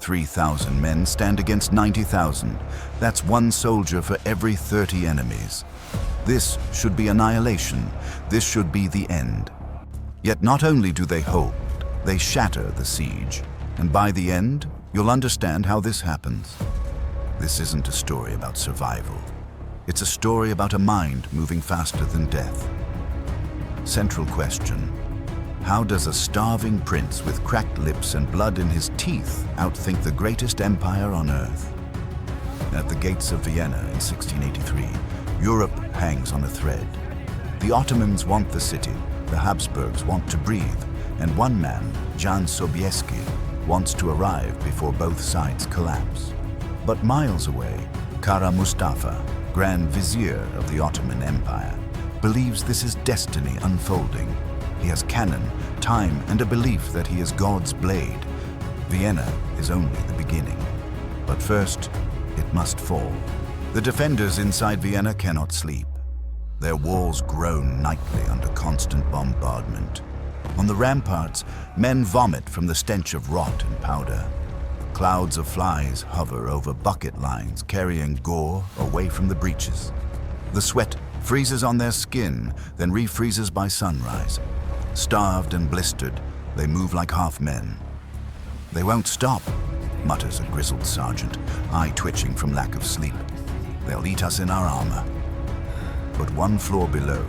3,000 men stand against 90,000. That's one soldier for every 30 enemies. This should be annihilation. This should be the end. Yet not only do they hold, they shatter the siege. And by the end, you'll understand how this happens. This isn't a story about survival. It's a story about a mind moving faster than death. Central question: how does a starving prince with cracked lips and blood in his teeth outthink the greatest empire on earth? At the gates of Vienna in 1683, Europe hangs on a thread. The Ottomans want the city, the Habsburgs want to breathe, and one man, Jan Sobieski, wants to arrive before both sides collapse. But miles away, Kara Mustafa, Grand Vizier of the Ottoman Empire, believes this is destiny unfolding. He has cannon, time, and a belief that he is God's blade. Vienna is only the beginning. But first, it must fall. The defenders inside Vienna cannot sleep. Their walls groan nightly under constant bombardment. On the ramparts, men vomit from the stench of rot and powder. Clouds of flies hover over bucket lines, carrying gore away from the breaches. The sweat freezes on their skin, then refreezes by sunrise. Starved and blistered, they move like half-men. "They won't stop," mutters a grizzled sergeant, eye twitching from lack of sleep. "They'll eat us in our armor." But one floor below,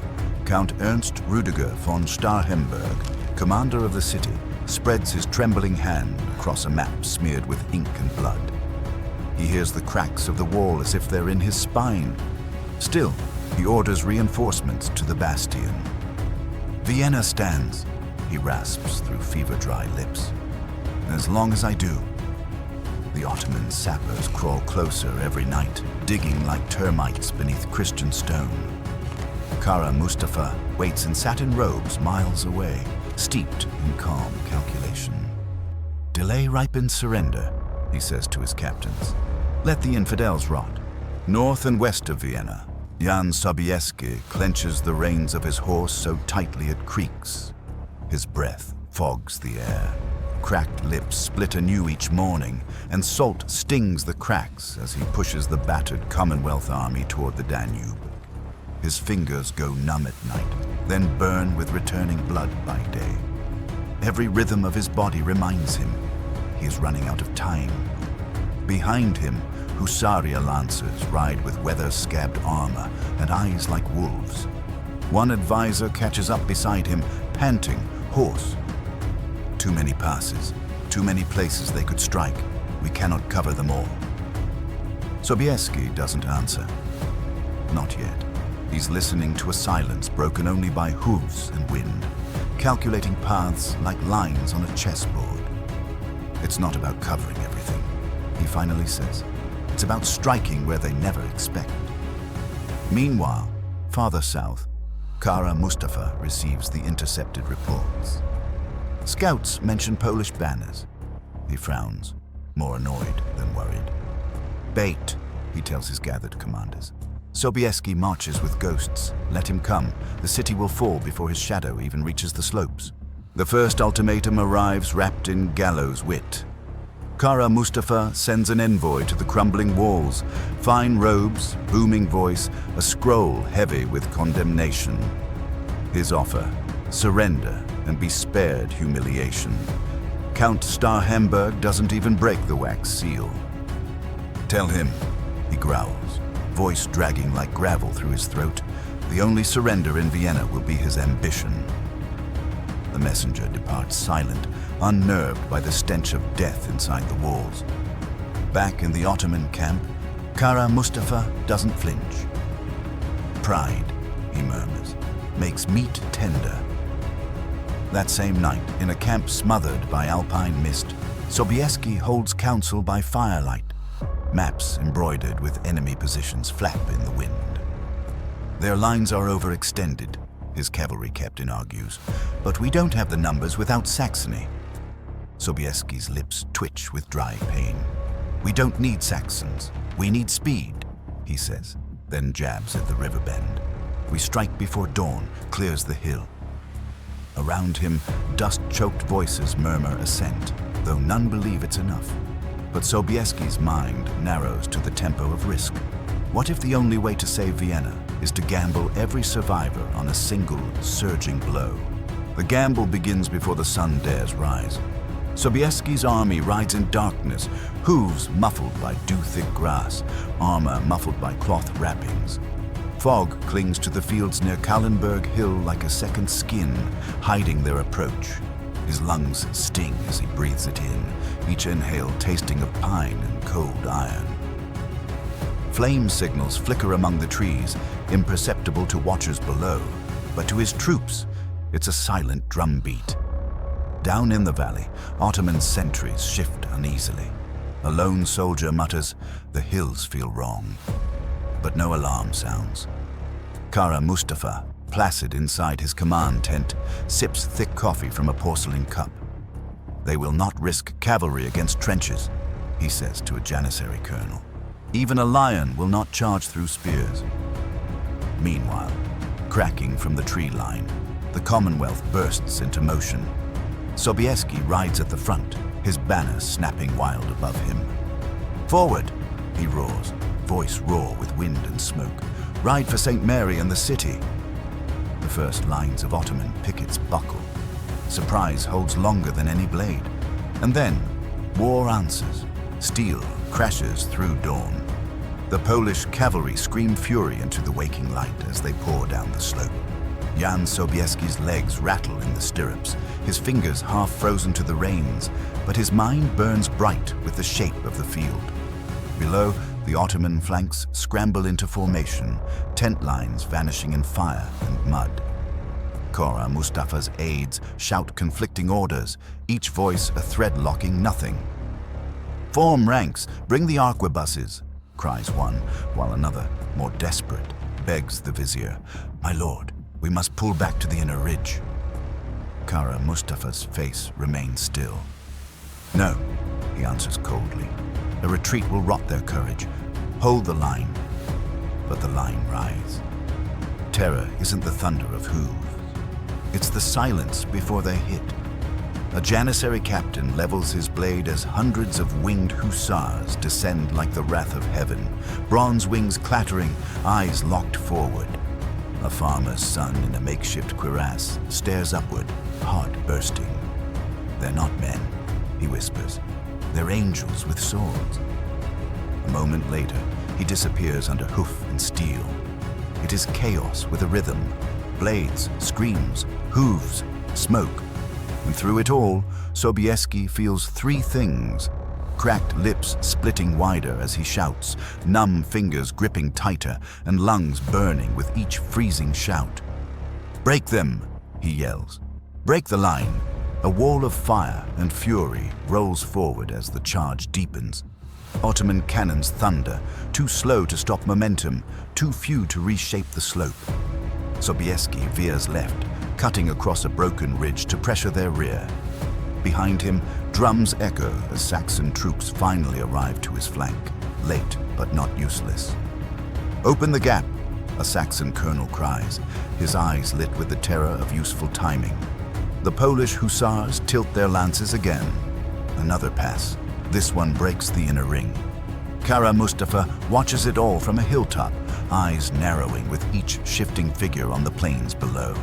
Count Ernst Rüdiger von Starhemberg, commander of the city, spreads his trembling hand across a map smeared with ink and blood. He hears the cracks of the wall as if they're in his spine. Still, he orders reinforcements to the bastion. "Vienna stands," he rasps through fever-dry lips. "As long as I do." The Ottoman sappers crawl closer every night, digging like termites beneath Christian stone. Kara Mustafa waits in satin robes miles away, steeped in calm calculation. "Delay ripens surrender," he says to his captains. "Let the infidels rot." North and west of Vienna, Jan Sobieski clenches the reins of his horse so tightly it creaks. His breath fogs the air. Cracked lips split anew each morning, and salt stings the cracks as he pushes the battered Commonwealth army toward the Danube. His fingers go numb at night, then burn with returning blood by day. Every rhythm of his body reminds him he is running out of time. Behind him, Hussaria lancers ride with weather-scabbed armor and eyes like wolves. One advisor catches up beside him, panting, hoarse. "Too many passes, too many places they could strike. We cannot cover them all." Sobieski doesn't answer. Not yet. He's listening to a silence broken only by hooves and wind, calculating paths like lines on a chessboard. "It's not about covering everything," he finally says. "It's about striking where they never expect." Meanwhile, farther south, Kara Mustafa receives the intercepted reports. Scouts mention Polish banners. He frowns, more annoyed than worried. "Bait," he tells his gathered commanders. "Sobieski marches with ghosts. Let him come. The city will fall before his shadow even reaches the slopes." The first ultimatum arrives wrapped in gallows wit. Kara Mustafa sends an envoy to the crumbling walls. Fine robes, booming voice, a scroll heavy with condemnation. His offer: surrender and be spared humiliation. Count Starhemberg doesn't even break the wax seal. "Tell him," he growls, voice dragging like gravel through his throat, "the only surrender in Vienna will be his ambition." The messenger departs silent, unnerved by the stench of death inside the walls. Back in the Ottoman camp, Kara Mustafa doesn't flinch. "Pride," he murmurs, "makes meat tender." That same night, in a camp smothered by alpine mist, Sobieski holds council by firelight. Maps embroidered with enemy positions flap in the wind. "Their lines are overextended," his cavalry captain argues, "but we don't have the numbers without Saxony." Sobieski's lips twitch with dry pain. "We don't need Saxons. We need speed," he says, then jabs at the river bend. "We strike before dawn, clears the hill." Around him, dust-choked voices murmur assent, though none believe it's enough. But Sobieski's mind narrows to the tempo of risk. What if the only way to save Vienna is to gamble every survivor on a single, surging blow? The gamble begins before the sun dares rise. Sobieski's army rides in darkness, hooves muffled by dew-thick grass, armor muffled by cloth wrappings. Fog clings to the fields near Kallenberg Hill like a second skin, hiding their approach. His lungs sting as he breathes it in, each inhale tasting of pine and cold iron. Flame signals flicker among the trees, imperceptible to watchers below, but to his troops, it's a silent drumbeat. Down in the valley, Ottoman sentries shift uneasily. A lone soldier mutters, "The hills feel wrong." But no alarm sounds. Kara Mustafa, placid inside his command tent, sips thick coffee from a porcelain cup. "They will not risk cavalry against trenches," he says to a Janissary colonel. "Even a lion will not charge through spears." Meanwhile, cracking from the tree line, the Commonwealth bursts into motion. Sobieski rides at the front, his banner snapping wild above him. "Forward!" he roars, voice raw with wind and smoke. "Ride for St. Mary and the city!" The first lines of Ottoman pickets buckle. Surprise holds longer than any blade. And then, war answers. Steel crashes through dawn. The Polish cavalry scream fury into the waking light as they pour down the slope. Jan Sobieski's legs rattle in the stirrups, his fingers half frozen to the reins, but his mind burns bright with the shape of the field. Below, the Ottoman flanks scramble into formation, tent lines vanishing in fire and mud. Kara Mustafa's aides shout conflicting orders, each voice a thread locking nothing. "Form ranks, bring the arquebuses," cries one, while another, more desperate, begs the vizier, "My lord, we must pull back to the inner ridge." Kara Mustafa's face remains still. "No," he answers coldly. "A retreat will rot their courage. Hold the line." But the line rise. Terror isn't the thunder of hooves. It's the silence before they hit. A Janissary captain levels his blade as hundreds of winged hussars descend like the wrath of heaven, bronze wings clattering, eyes locked forward. A farmer's son in a makeshift cuirass stares upward, heart bursting. "They're not men," he whispers. "They're angels with swords." A moment later, he disappears under hoof and steel. It is chaos with a rhythm. Blades, screams, hooves, smoke. And through it all, Sobieski feels three things. Cracked lips splitting wider as he shouts, numb fingers gripping tighter, and lungs burning with each freezing shout. "Break them!" he yells. "Break the line!" A wall of fire and fury rolls forward as the charge deepens. Ottoman cannons thunder, too slow to stop momentum, too few to reshape the slope. Sobieski veers left, cutting across a broken ridge to pressure their rear. Behind him, drums echo as Saxon troops finally arrive to his flank, late but not useless. "Open the gap!" a Saxon colonel cries, his eyes lit with the terror of useful timing. The Polish hussars tilt their lances again. Another pass. This one breaks the inner ring. Kara Mustafa watches it all from a hilltop, eyes narrowing with each shifting figure on the plains below.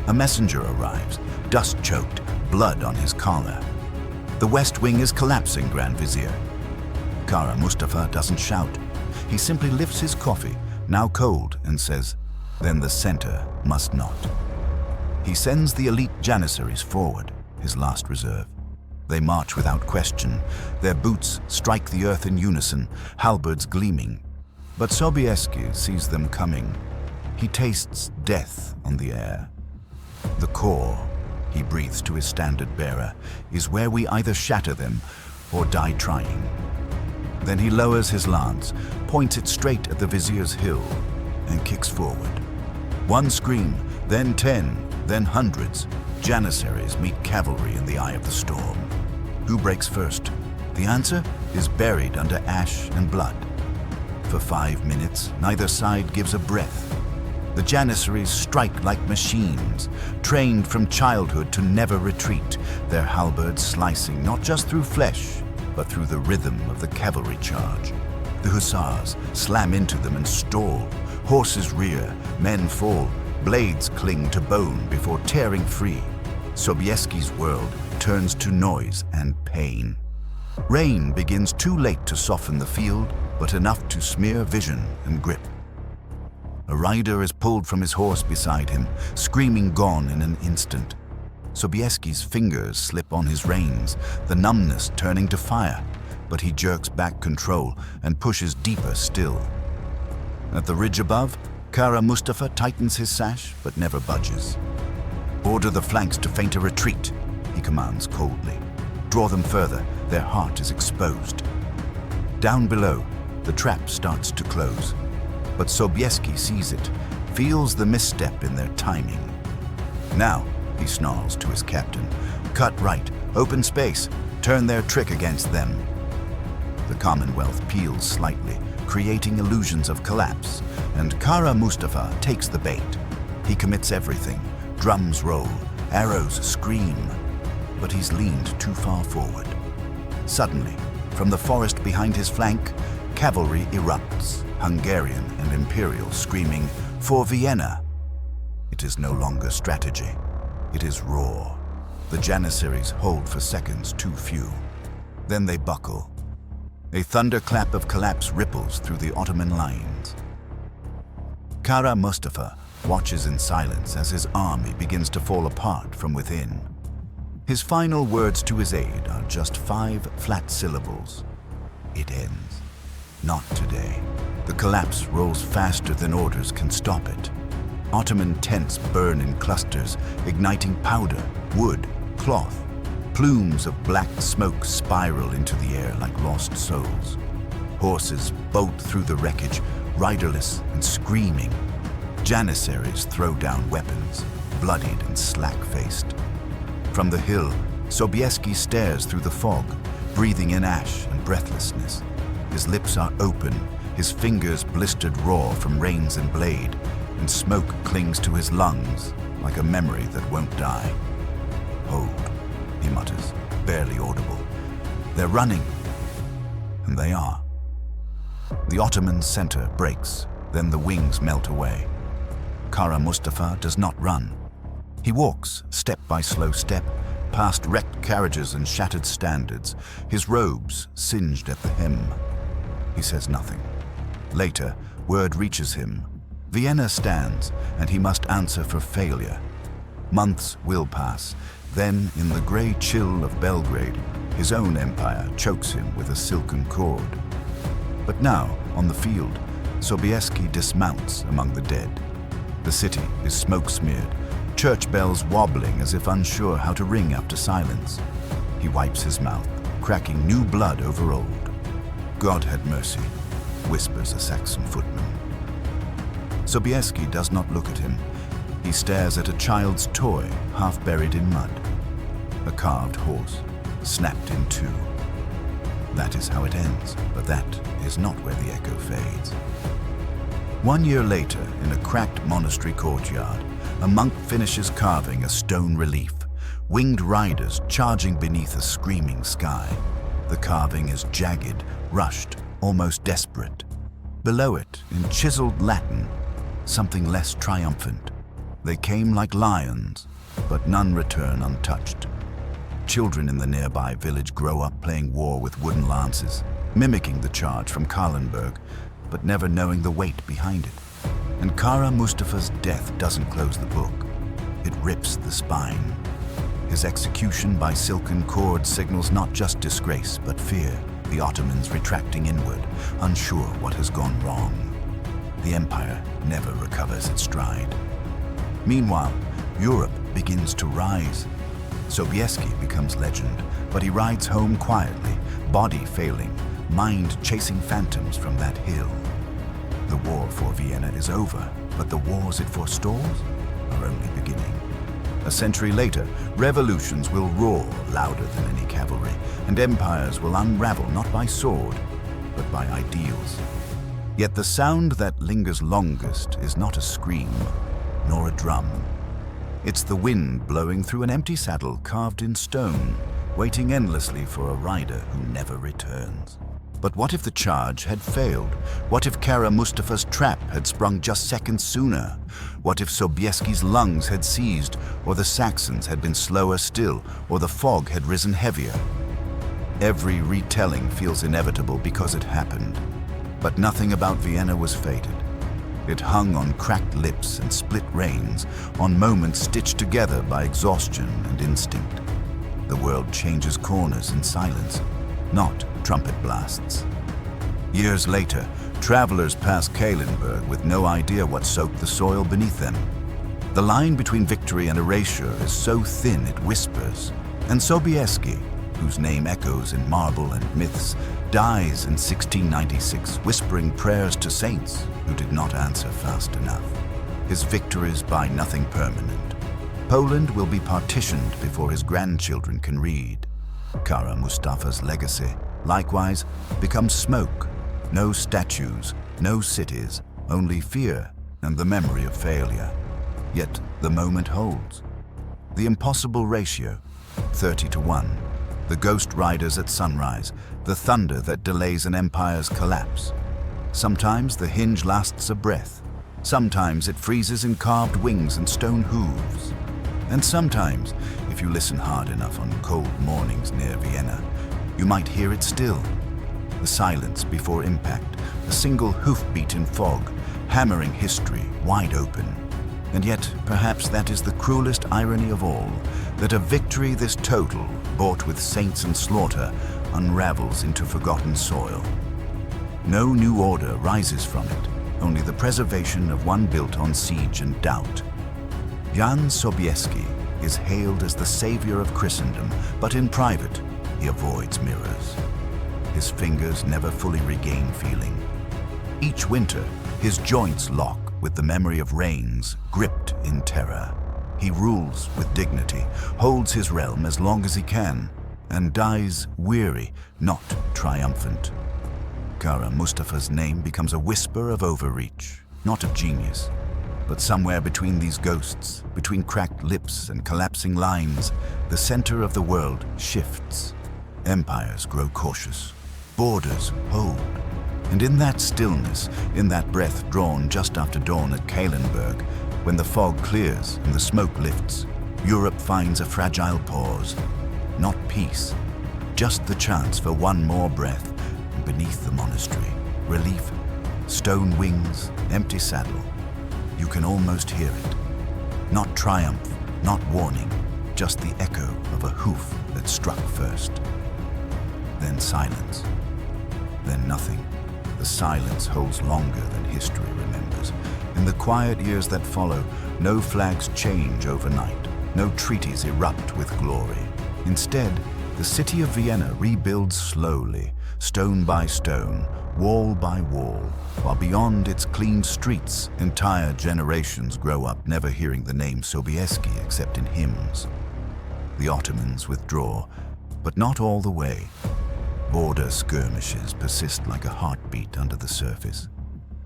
A messenger arrives, dust-choked, blood on his collar. "The west wing is collapsing, Grand Vizier." Kara Mustafa doesn't shout. He simply lifts his coffee, now cold, and says, "Then the center must not." He sends the elite Janissaries forward, his last reserve. They march without question. Their boots strike the earth in unison, halberds gleaming. But Sobieski sees them coming. He tastes death on the air. "The core," he breathes to his standard bearer, "is where we either shatter them or die trying." Then he lowers his lance, points it straight at the vizier's hill, and kicks forward. One scream, then 10, then hundreds. Janissaries meet cavalry in the eye of the storm. Who breaks first? The answer is buried under ash and blood. For 5 minutes, neither side gives a breath. The Janissaries strike like machines, trained from childhood to never retreat, their halberds slicing not just through flesh, but through the rhythm of the cavalry charge. The hussars slam into them and stall. Horses rear, men fall, blades cling to bone before tearing free. Sobieski's world turns to noise and pain. Rain begins too late to soften the field, but enough to smear vision and grip. A rider is pulled from his horse beside him, screaming gone in an instant. Sobieski's fingers slip on his reins, the numbness turning to fire, but he jerks back control and pushes deeper still. At the ridge above, Kara Mustafa tightens his sash but never budges. "Order the flanks to feint a retreat," he commands coldly. "Draw them further, their heart is exposed." Down below, the trap starts to close. But Sobieski sees it, feels the misstep in their timing. "Now," he snarls to his captain, "cut right, open space, turn their trick against them." The Commonwealth peels slightly, creating illusions of collapse, and Kara Mustafa takes the bait. He commits everything. Drums roll, arrows scream, but he's leaned too far forward. Suddenly, from the forest behind his flank, cavalry erupts, Hungarian and Imperial, screaming, "For Vienna!" It is no longer strategy. It is roar. The Janissaries hold for seconds too few. Then they buckle. A thunderclap of collapse ripples through the Ottoman lines. Kara Mustafa watches in silence as his army begins to fall apart from within. His final words to his aide are just 5 flat syllables. It ends. Not today. The collapse rolls faster than orders can stop it. Ottoman tents burn in clusters, igniting powder, wood, cloth. Plumes of black smoke spiral into the air like lost souls. Horses bolt through the wreckage, riderless and screaming. Janissaries throw down weapons, bloodied and slack-faced. From the hill, Sobieski stares through the fog, breathing in ash and breathlessness. His lips are open, his fingers blistered raw from reins and blade, and smoke clings to his lungs like a memory that won't die. "Hold," he mutters, barely audible. "They're running." And they are. The Ottoman center breaks, then the wings melt away. Kara Mustafa does not run. He walks, step by slow step, past wrecked carriages and shattered standards, his robes singed at the hem. He says nothing. Later, word reaches him. Vienna stands, and he must answer for failure. Months will pass. Then, in the grey chill of Belgrade, his own empire chokes him with a silken cord. But now, on the field, Sobieski dismounts among the dead. The city is smoke-smeared, church bells wobbling as if unsure how to ring after silence. He wipes his mouth, cracking new blood over old. "God had mercy," whispers a Saxon footman. Sobieski does not look at him. He stares at a child's toy, half buried in mud. A carved horse, snapped in two. That is how it ends, but that is not where the echo fades. 1 year later, in a cracked monastery courtyard, a monk finishes carving a stone relief, winged riders charging beneath a screaming sky. The carving is jagged, rushed, almost desperate. Below it, in chiseled Latin, something less triumphant. They came like lions, but none return untouched. Children in the nearby village grow up playing war with wooden lances, mimicking the charge from Kahlenberg, but never knowing the weight behind it. And Kara Mustafa's death doesn't close the book. It rips the spine. His execution by silken cord signals not just disgrace, but fear, the Ottomans retracting inward, unsure what has gone wrong. The empire never recovers its stride. Meanwhile, Europe begins to rise. Sobieski becomes legend, but he rides home quietly, body failing, mind chasing phantoms from that hill. The war for Vienna is over, but the wars it forestalls are only beginning. A century later, revolutions will roar louder than any cavalry, and empires will unravel not by sword, but by ideals. Yet the sound that lingers longest is not a scream, nor a drum. It's the wind blowing through an empty saddle carved in stone, waiting endlessly for a rider who never returns. But what if the charge had failed? What if Kara Mustafa's trap had sprung just seconds sooner? What if Sobieski's lungs had seized, or the Saxons had been slower still, or the fog had risen heavier? Every retelling feels inevitable because it happened. But nothing about Vienna was fated. It hung on cracked lips and split reins, on moments stitched together by exhaustion and instinct. The world changes corners in silence, not trumpet blasts. Years later, travelers pass Kahlenberg with no idea what soaked the soil beneath them. The line between victory and erasure is so thin it whispers, and Sobieski, whose name echoes in marble and myths, dies in 1696 whispering prayers to saints who did not answer fast enough. His victories buy nothing permanent. Poland will be partitioned before his grandchildren can read. Kara Mustafa's legacy, likewise, becomes smoke. No statues, no cities, only fear and the memory of failure. Yet the moment holds. The impossible ratio, 30-1. The ghost riders at sunrise, the thunder that delays an empire's collapse. Sometimes the hinge lasts a breath. Sometimes it freezes in carved wings and stone hooves. And sometimes, if you listen hard enough on cold mornings near Vienna, you might hear it still. The silence before impact, a single hoofbeat in fog, hammering history wide open. And yet, perhaps that is the cruelest irony of all, that a victory this total, bought with saints and slaughter, unravels into forgotten soil. No new order rises from it, only the preservation of one built on siege and doubt. Jan Sobieski is hailed as the savior of Christendom, but in private, he avoids mirrors. His fingers never fully regain feeling. Each winter, his joints lock with the memory of reigns gripped in terror. He rules with dignity, holds his realm as long as he can, and dies weary, not triumphant. Kara Mustafa's name becomes a whisper of overreach, not of genius. But somewhere between these ghosts, between cracked lips and collapsing lines, the center of the world shifts. Empires grow cautious, borders hold. And in that stillness, in that breath drawn just after dawn at Kahlenberg, when the fog clears and the smoke lifts, Europe finds a fragile pause. Not peace, just the chance for one more breath. And beneath the monastery, relief, stone wings, empty saddle. You can almost hear it. Not triumph, not warning, just the echo of a hoof that struck first. Then silence. Then nothing. The silence holds longer than history remembers. In the quiet years that follow, no flags change overnight. No treaties erupt with glory. Instead, the city of Vienna rebuilds slowly, stone by stone, wall by wall, while beyond its clean streets, entire generations grow up never hearing the name Sobieski except in hymns. The Ottomans withdraw, but not all the way. Border skirmishes persist like a heartbeat under the surface.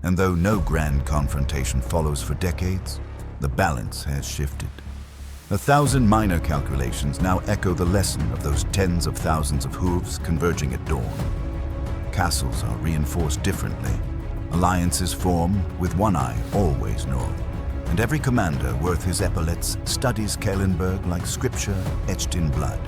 And though no grand confrontation follows for decades, the balance has shifted. 1,000 minor calculations now echo the lesson of those tens of thousands of hooves converging at dawn. Castles are reinforced differently. Alliances form with one eye always north. And every commander worth his epaulets studies Kahlenberg like scripture etched in blood.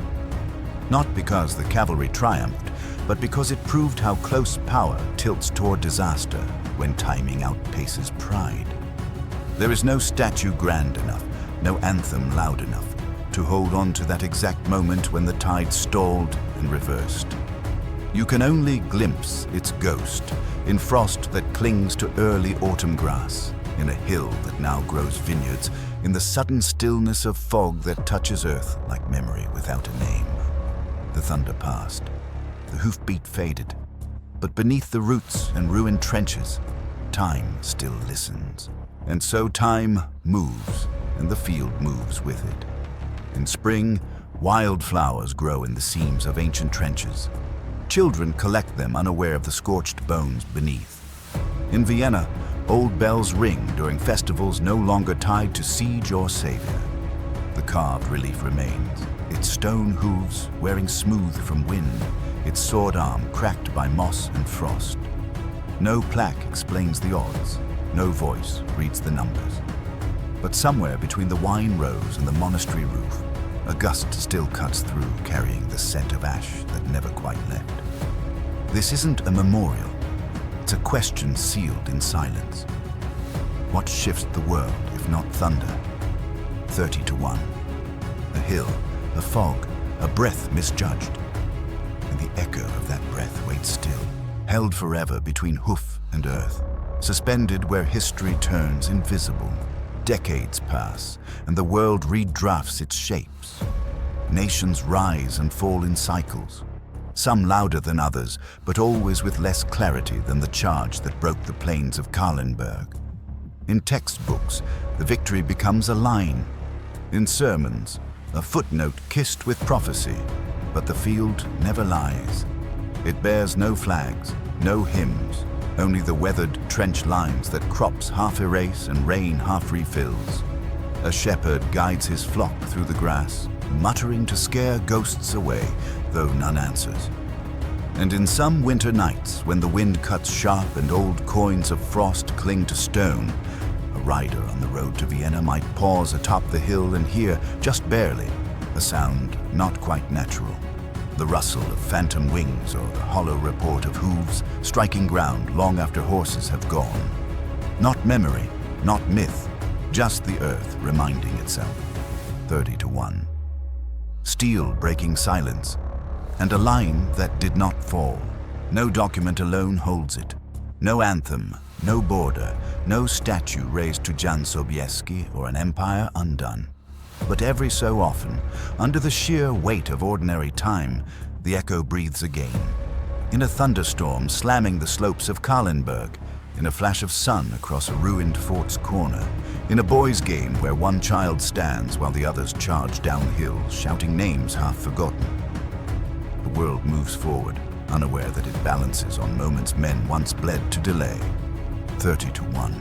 Not because the cavalry triumphed, but because it proved how close power tilts toward disaster when timing outpaces pride. There is no statue grand enough, no anthem loud enough to hold on to that exact moment when the tide stalled and reversed. You can only glimpse its ghost in frost that clings to early autumn grass, in a hill that now grows vineyards, in the sudden stillness of fog that touches earth like memory without a name. The thunder passed. The hoofbeat faded. But beneath the roots and ruined trenches, time still listens. And so time moves, and the field moves with it. In spring, wild flowers grow in the seams of ancient trenches. Children collect them unaware of the scorched bones beneath. In Vienna, old bells ring during festivals no longer tied to siege or savior. The carved relief remains, its stone hooves wearing smooth from wind, its sword arm cracked by moss and frost. No plaque explains the odds, no voice reads the numbers. But somewhere between the wine rows and the monastery roof, a gust still cuts through, carrying the scent of ash that never quite left. This isn't a memorial, it's a question sealed in silence. What shifts the world if not thunder? 30-1. A hill, a fog, a breath misjudged. And the echo of that breath waits still, held forever between hoof and earth, suspended where history turns invisible. Decades pass, and the world redrafts its shapes. Nations rise and fall in cycles, some louder than others, but always with less clarity than the charge that broke the plains of Kahlenberg. In textbooks, the victory becomes a line. In sermons, a footnote kissed with prophecy, but the field never lies. It bears no flags, no hymns, only the weathered trench lines that crops half erase and rain half refills. A shepherd guides his flock through the grass, muttering to scare ghosts away, though none answers. And in some winter nights, when the wind cuts sharp and old coins of frost cling to stone, a rider on the road to Vienna might pause atop the hill and hear, just barely, a sound not quite natural. The rustle of phantom wings or the hollow report of hooves striking ground long after horses have gone. Not memory, not myth, just the earth reminding itself. 30-1. Steel breaking silence, and a line that did not fall. No document alone holds it. No anthem, no border, no statue raised to Jan Sobieski or an empire undone. But every so often, under the sheer weight of ordinary time, the echo breathes again. In a thunderstorm slamming the slopes of Kahlenberg, in a flash of sun across a ruined fort's corner, in a boys' game where one child stands while the others charge downhill, shouting names half forgotten. The world moves forward, unaware that it balances on moments men once bled to delay. 30-1.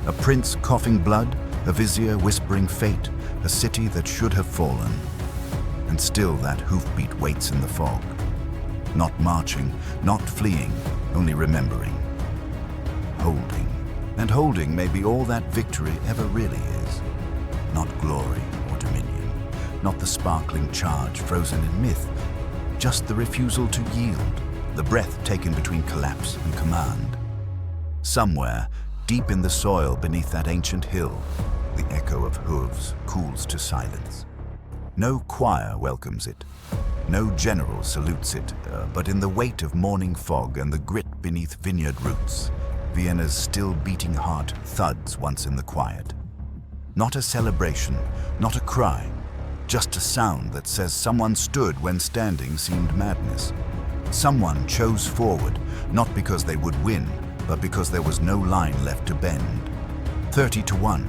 A prince coughing blood, a vizier whispering fate, a city that should have fallen. And still that hoofbeat waits in the fog. Not marching, not fleeing, only remembering. Holding. And holding may be all that victory ever really is. Not glory or dominion, not the sparkling charge frozen in myth, just the refusal to yield, the breath taken between collapse and command. Somewhere, deep in the soil beneath that ancient hill, the echo of hooves cools to silence. No choir welcomes it, no general salutes it, but in the weight of morning fog and the grit beneath vineyard roots, Vienna's still beating heart thuds once in the quiet. Not a celebration, not a cry, just a sound that says someone stood when standing seemed madness. Someone chose forward, not because they would win, but because there was no line left to bend. 30-1.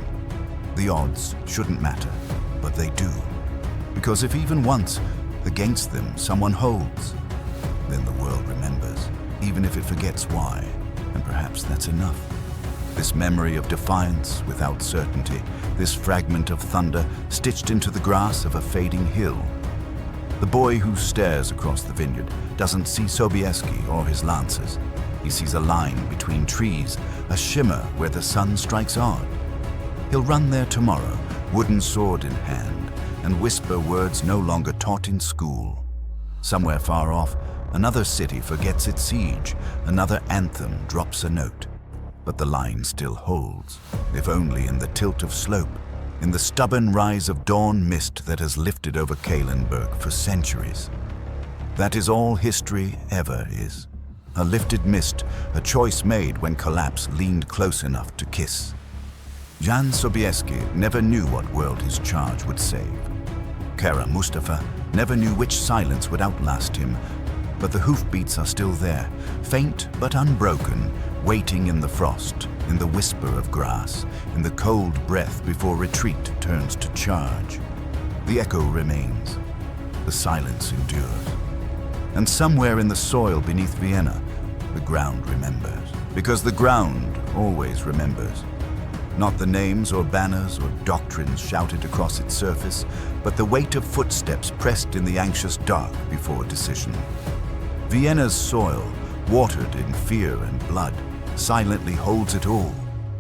The odds shouldn't matter, but they do. Because if even once, against them, someone holds, then the world remembers, even if it forgets why, and perhaps that's enough. This memory of defiance without certainty, this fragment of thunder stitched into the grass of a fading hill. The boy who stares across the vineyard doesn't see Sobieski or his lancers. He sees a line between trees, a shimmer where the sun strikes odd. He'll run there tomorrow, wooden sword in hand, and whisper words no longer taught in school. Somewhere far off, another city forgets its siege, another anthem drops a note. But the line still holds, if only in the tilt of slope, in the stubborn rise of dawn mist that has lifted over Kahlenberg for centuries. That is all history ever is. A lifted mist, a choice made when collapse leaned close enough to kiss. Jan Sobieski never knew what world his charge would save. Kara Mustafa never knew which silence would outlast him, but the hoofbeats are still there, faint but unbroken, waiting in the frost, in the whisper of grass, in the cold breath before retreat turns to charge. The echo remains, the silence endures. And somewhere in the soil beneath Vienna, the ground remembers, because the ground always remembers. Not the names or banners or doctrines shouted across its surface, but the weight of footsteps pressed in the anxious dark before decision. Vienna's soil, watered in fear and blood, silently holds it all.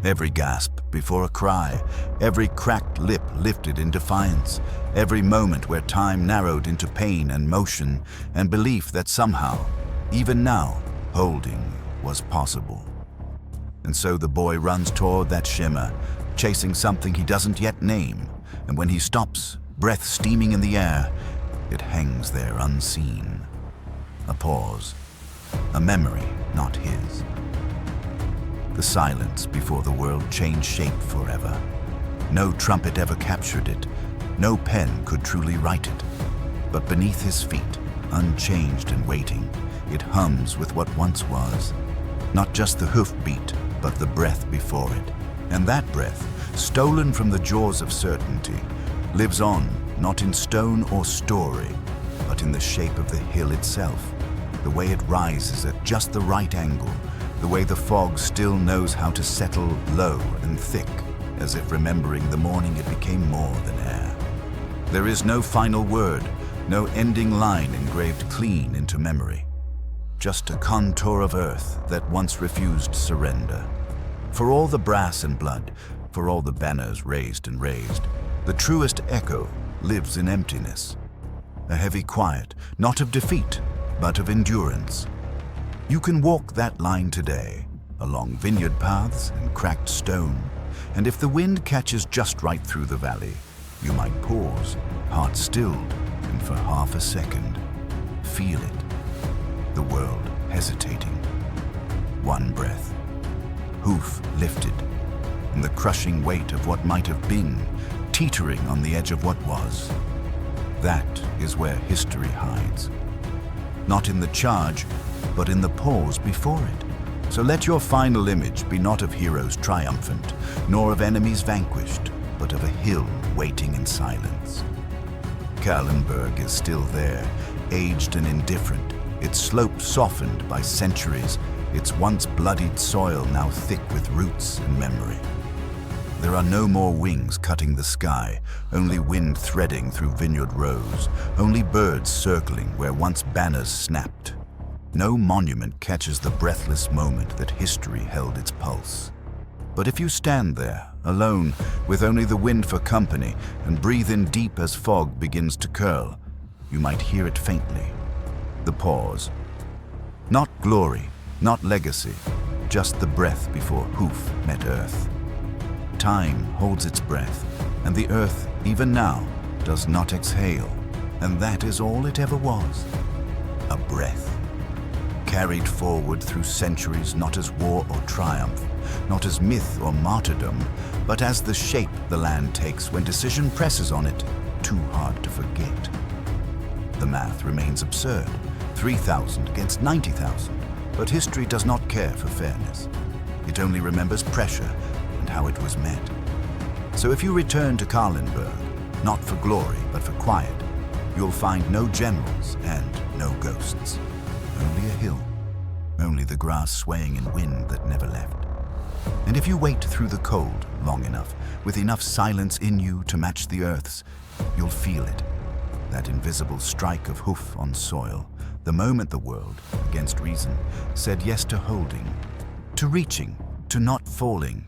Every gasp before a cry, every cracked lip lifted in defiance, every moment where time narrowed into pain and motion and belief that somehow, even now, holding was possible. And so the boy runs toward that shimmer, chasing something he doesn't yet name, and when he stops, breath steaming in the air, it hangs there unseen. A pause, a memory not his. The silence before the world changed shape forever. No trumpet ever captured it, no pen could truly write it. But beneath his feet, unchanged and waiting, it hums with what once was. Not just the hoofbeat, but the breath before it. And that breath, stolen from the jaws of certainty, lives on, not in stone or story, but in the shape of the hill itself, the way it rises at just the right angle, the way the fog still knows how to settle low and thick, as if remembering the morning it became more than air. There is no final word, no ending line engraved clean into memory. Just a contour of earth that once refused surrender. For all the brass and blood, for all the banners raised and raised, the truest echo lives in emptiness. A heavy quiet, not of defeat, but of endurance. You can walk that line today, along vineyard paths and cracked stone, and if the wind catches just right through the valley, you might pause, heart stilled, and for half a second, feel it. The world hesitating. One breath. Hoof lifted, and the crushing weight of what might have been, teetering on the edge of what was. That is where history hides. Not in the charge, but in the pause before it. So let your final image be not of heroes triumphant, nor of enemies vanquished, but of a hill waiting in silence. Kallenberg is still there, aged and indifferent, its slope softened by centuries, its once bloodied soil now thick with roots and memory. There are no more wings cutting the sky, only wind threading through vineyard rows, only birds circling where once banners snapped. No monument catches the breathless moment that history held its pulse. But if you stand there, alone, with only the wind for company, and breathe in deep as fog begins to curl, you might hear it faintly. The pause. Not glory, not legacy, just the breath before hoof met earth. Time holds its breath, and the earth, even now, does not exhale, and that is all it ever was. A breath. Carried forward through centuries not as war or triumph, not as myth or martyrdom, but as the shape the land takes when decision presses on it, too hard to forget. The math remains absurd, 3,000 against 90,000, but history does not care for fairness. It only remembers pressure and how it was met. So if you return to Kallenberg, not for glory but for quiet, you'll find no generals and no ghosts. Only a hill, only the grass swaying in wind that never left. And if you wait through the cold long enough, with enough silence in you to match the earth's, you'll feel it. That invisible strike of hoof on soil, the moment the world, against reason, said yes to holding, to reaching, to not falling,